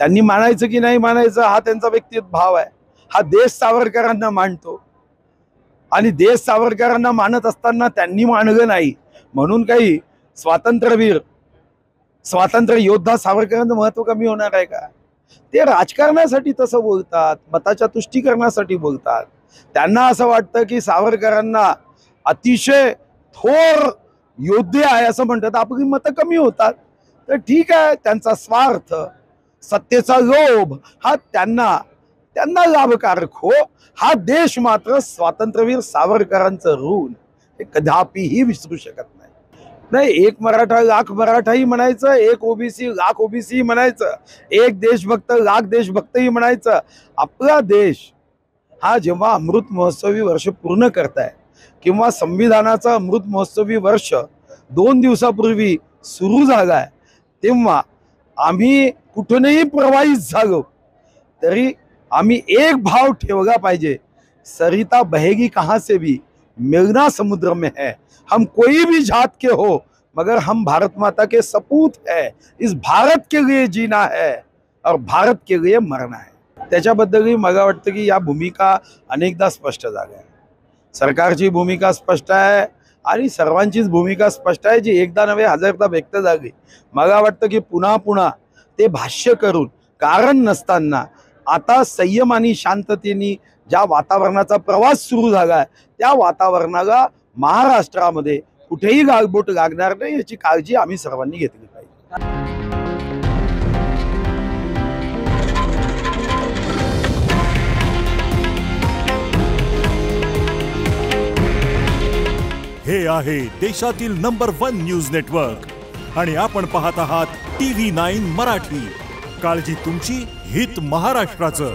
त्यांनी मानायचं की नाही मानायचं हा त्यांचा व्यक्तिगत भाव आहे। हा देश सावरकरांना मानतो आणि देश सावरकरांना मानत असताना त्यांनी मानलं नाही म्हणून काही स्वातंत्र्यवीर स्वातंत्र्य योद्धा सावरकरांचं महत्व कमी होणार आहे का? ते राजकारणासाठी तसं बोलतात, मताच्या तुष्टीकरणासाठी बोलतात। त्यांना असं वाटतं की सावरकरांना अतिशय थोर योद्धे आहे असं म्हणतात, आपली मतं कमी होतात। तर ठीक आहे, त्यांचा स्वार्थ सत्तेचा लोभ हा त्यांना लाभकारक हो। हा देश मात्र स्वातंत्र्यवीर सावरकरांचं ऋण हे कदापिही विसरू शकत नाही। एक मराठा लाख मराठाही म्हणायचं, एक ओबीसी लाख ओबीसी म्हणायचं, एक देशभक्त लाख देशभक्तही म्हणायचं। आपला देश हा जेव्हा अमृत महोत्सवी वर्ष पूर्ण करताय किंवा संविधानाचा अमृत महोत्सवी वर्ष 2 दिवसापूर्वी सुरू झालाय, तेव्हा आम्ही कुठूनही प्रवाहित झालो तरी आम्ही एक भाव ठेवला पाहिजे, सरिता बहेगी कहां से भी मेघना समुद्र में है। हम कोई भी जात के हो मगर हम भारत माता के सपूत है। इस भारत के लिए जीना है और भारत के लिए मरना है। त्याच्याबद्दलही मला वाटतं की या भूमिका अनेकदा स्पष्ट झाल्या आहे। सरकारची भूमिका स्पष्ट आहे आणि सर्वांचीच भूमिका स्पष्ट आहे, जी एकदा नव्हे हजारदा व्यक्त झाली। मला वाटतं की पुन्हा पुन्हा ते भाष्य करून कारण नसताना आता संयम आणि शांततेने ज्या वातावरणाचा प्रवास सुरू झाला आहे त्या वातावरणाला महाराष्ट्रामध्ये कुठेही गालबोट लागणार नाही याची काळजी आम्ही सर्वांनी घेतली पाहिजे। हे आहे देशातील नंबर 1 न्यूज नेटवर्क आणि आपण पाहत आहात TV9 मराठी। काळजी तुमची, हित महाराष्ट्राचं।